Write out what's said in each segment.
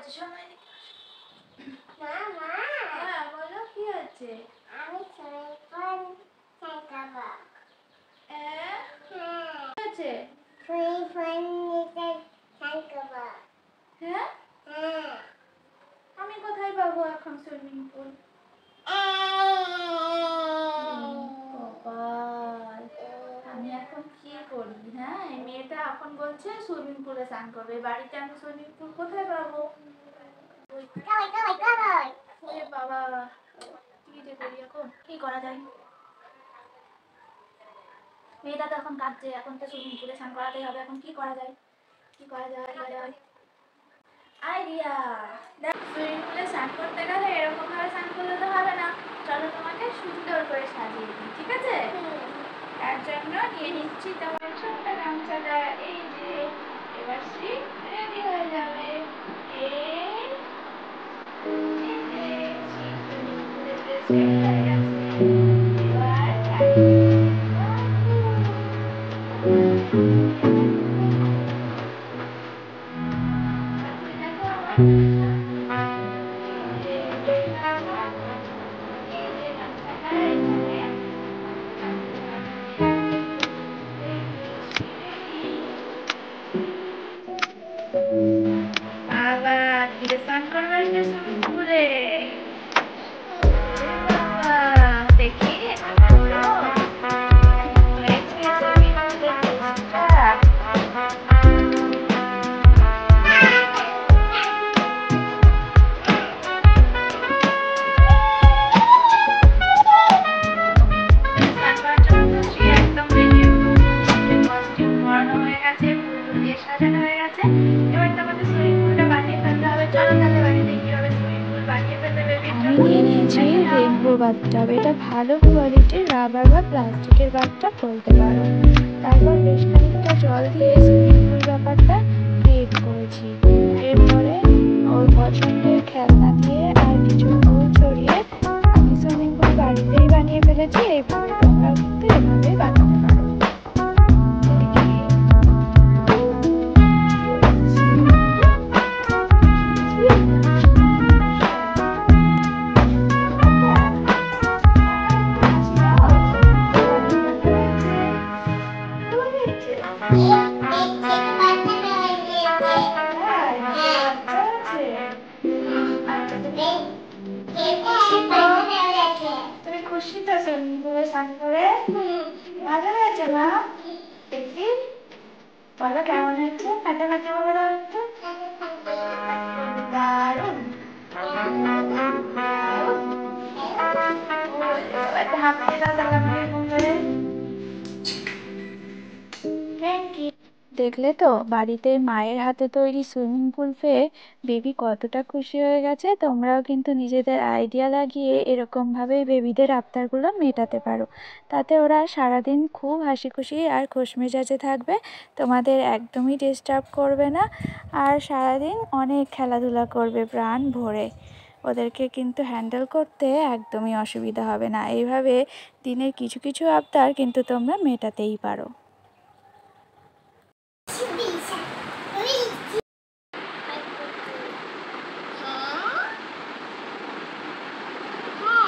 হয়েছে? শোনো এদিকে আসো। হ্যাঁ বলো কি হয়েছে? আমি হ্যাঁ আমি কোথায় পাবো এখন সুইমিং পুল? আমি এখন কি করি? হ্যাঁ এই মেয়েটা এখন বলছে সুইমিং পুলে স্নান করবে, বাড়িতে আমি সুইমিং পুল কোথায় পাবো? বাবা কি যে করি এখন, কি করা যায়? মেয়েটা তো এখন কাঁদছে, এখন তো সুইমিং পুলে স্নান করাতেই হবে, এখন কি করা যায়? কি করা যায়? আইডিয়া! দেখ সুইমিং পুলে স্নান করতে গেলে এরকম ভাবে স্নান করলে তো হবে না, চলো তোমাকে সুন্দর করে সাজিয়ে দিই, ঠিক আছে? তার জন্য নিয়ে নিচ্ছি তোমার ছোট্ট গামছাটা, এই যে এবার রেডি হয়ে যাবে। সুইমিং পুলের ড্রেস রেডি হয়ে গেছে, বাবা ধীরে স্নান করবে সুইমিং পুলে। বাবা দেখি সাজানো হয়ে গেছে, এবার তোমাদের সুইমিং পুলটা বানিয়ে ফেলতে হবে। চলো তাহলে বাড়িতে কিভাবে সুইমিং পুল বানিয়ে ফেলতে হবে। আমি নিয়ে নিয়েছি রেইনবো বাথটাব। এটা ভালো কোয়ালিটির রাবার বা প্লাস্টিকের বাথটাব বলতে পারো। তারপর বেশ খানিকটা জল দিয়ে সুইমিং পুল ব্যাপারটা ক্রিয়েট করেছি। এরপরে ওর পছন্দের খেলনা দিয়ে আর কিছু ফুল ছড়িয়ে আমি সুইমিং পুল বাড়িতেই বানিয়ে ফেলেছি। এইভাবে তোমরাও কিন্তু এভাবেই বানাতে পারো। তুমি খুশি তো সুইমিং পুলে স্নান করে? ভালো হয়েছে মা? দেখি বলো কেমন হয়েছে, ফাটাফাটি বলে দাও একটু। দারুণ। একটা হাত দিয়ে দাও তাহলে আমাকে এরকম করে। Thank you. দেখলে তো বাড়িতে মায়ের হাতে তৈরি সুইমিং পুল পেয়ে বেবি কতটা খুশি হয়ে গেছে। তোমরাও কিন্তু নিজেদের আইডিয়া লাগিয়ে এরকমভাবে বেবিদের আবদারগুলো মেটাতে পারো। তাতে ওরা সারাদিন খুব হাসি খুশি আর খোশ মেজাজে থাকবে, তোমাদের একদমই ডিস্টার্ব করবে না, আর সারাদিন অনেক খেলাধুলা করবে প্রাণ ভরে। ওদেরকে কিন্তু হ্যান্ডেল করতে একদমই অসুবিধা হবে না। এইভাবে দিনের কিছু কিছু আবদার কিন্তু তোমরা মেটাতেই পারো।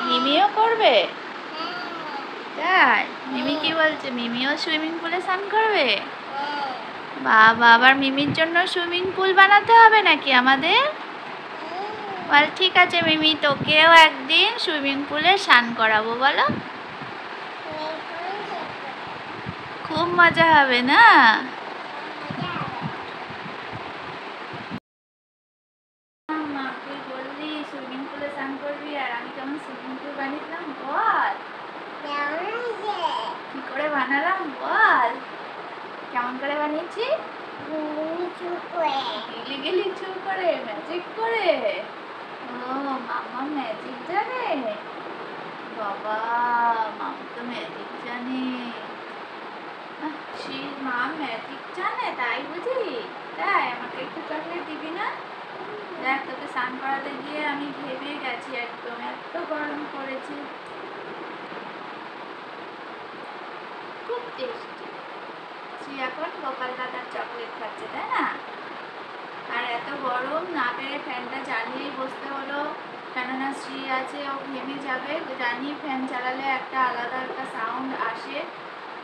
মিমিও করবে? তাই মিমি কি বলছে? মিমিও সুইমিং পুলে স্নান করবে? বাবা আবার মিমির জন্য সুইমিং পুল বানাতে হবে নাকি আমাদের? বল ঠিক আছে মিমি, তোকেও একদিন সুইমিং পুলে স্নান করাবো। বলো খুব মজা হবে না? মা তুই বললি সুইমিং পুলে স্নান করবি, আর আমি কেমন সুইমিং পুল বানিয়েছিলাম বল। কি করে বানালাম বল? কেমন করে বানিয়েছি? গিলি গিলি চু করে, ম্যাজিক করে। ও মামা ম্যাজিক জানে? বাবা মামা তো ম্যাজিক জানে। মা ম্যাজিক জানে তাই বুঝি? তাই আমাকে একটু চকলেট দিবি না? দেখ তোকে স্নান করাতে গিয়ে আমি ভেবে গেছি, একদম এত গরম পড়েছে। খুব টেস্টি। এখন গোপাল দাদার চকলেট খাচ্ছে তাই না? আর এত গরম না পেরে ফ্যানটা চালিয়েই বসতে হলো, কেননা শ্রী আছে, ও ঘেমে যাবে। জানি ফ্যান চালালে একটা আলাদা একটা সাউন্ড আসে,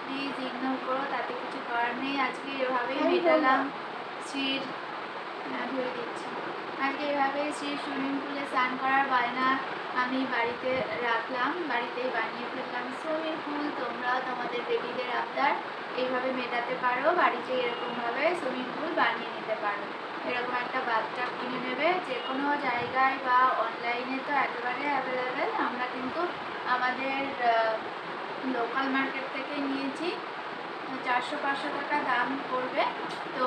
প্লিজ ইগনোর করো, তাতে কিছু করার নেই। আজকে এভাবেই মেটালাম শ্রীর, ধরে দিচ্ছি, আজকে এভাবেই শ্রীর সুইমিং পুলে স্নান করার বায়না আমি বাড়িতে রাখলাম, বাড়িতেই বানিয়ে ফেললাম সুইমিং পুল। তোমরাও তোমাদের বেবিদের আবদার এইভাবে মেটাতে পারো, বাড়িতে এরকমভাবে সুইমিং পুল বানিয়ে নিতে পারো। এরকম একটা বাথটাব কিনে নেবে, যে কোনো জায়গায় বা অনলাইনে তো একেবারে অ্যাভেলেবেল। আমরা কিন্তু আমাদের লোকাল মার্কেট থেকে নিয়েছি, 400-500 টাকা দাম পড়বে। তো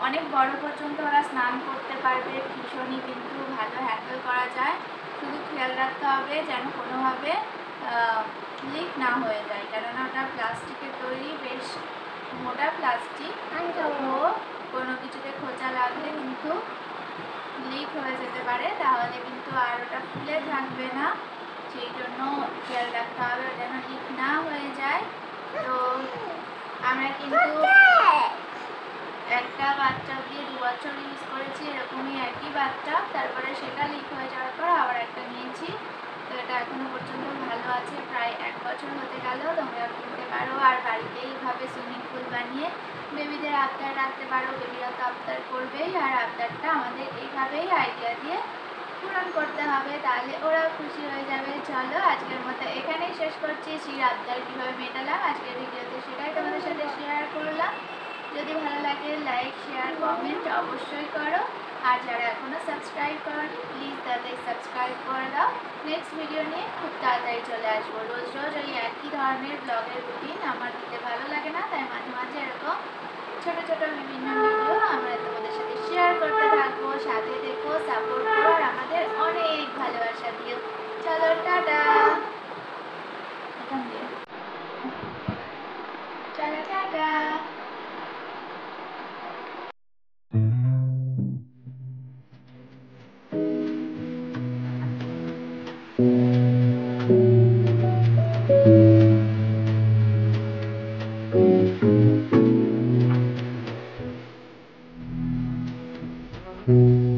অনেক বড় পর্যন্ত ওরা স্নান করতে পারবে, ভীষণই কিন্তু ভালো হ্যান্ডেল করা যায়। শুধু খেয়াল রাখতে হবে যেন কোনোভাবে লিক না হয়ে যায়, কেননা ওটা প্লাস্টিকের তৈরি, বেশ মোটা প্লাস্টিক, তো কোনো কিছুতে খোঁচা লাগলে কিন্তু লিক হয়ে যেতে পারে, তাহলে কিন্তু আর ওটা ফুলে থাকবে না। সেই জন্য খেয়াল রাখতে হবে যেন লিক না হয়ে যায়। তো আমরা কিন্তু একটা বাচ্চা দিয়ে 2 বছর ইউজ করেছি, এরকমই একই বাচ্চা, তারপরে সেটা লিক হয়ে যাওয়ার পর আবার একটা নিয়েছি। তো এটা এখনো পর্যন্ত ভালো আছে, প্রায় 1 বছর হতে গেল। তোমরা কিনতে পারো আর বাড়িতেই এইভাবে সুইমিং পুল বানিয়ে বেবিদের আবদার রাখতে পারো। বেবিরা তো আবদার করবেই, আর আবদারটা আমাদের এইভাবেই আইডিয়া দিয়ে পূরণ করতে হবে, তাহলে ওরা খুশি হয়ে যাবে। চলো আজকের মতো এখানেই শেষ করছি। শ্রীর আবদার কীভাবে মেটালাম আজকের ভিডিওতে সেটাই তোমাদের সাথে শেয়ার করলাম। যদি ভালো লাগে লাইক, শেয়ার, কমেন্ট অবশ্যই করো। আর যারা এখনও সাবস্ক্রাইব করনি প্লিজ তাদের সাবস্ক্রাইব করে দাও। নেক্সট ভিডিও নিয়ে খুব তাড়াতাড়ি চলে আসবো। রোজ রোজ ওই একই ধরনের ব্লগের রুটিন আমার দিতে ভালো লাগে না, তাই মাঝে মাঝে এরকম ছোট ছোট বিভিন্ন ভিডিও আমরা তোমাদের সাথে শেয়ার করতে থাকবো। সাথে দেখো, সাপোর্ট করো, আর আমাদের অনেক ভালোবাসা দিও। চলো টাটা, চলো টাটা। Mm-hmm.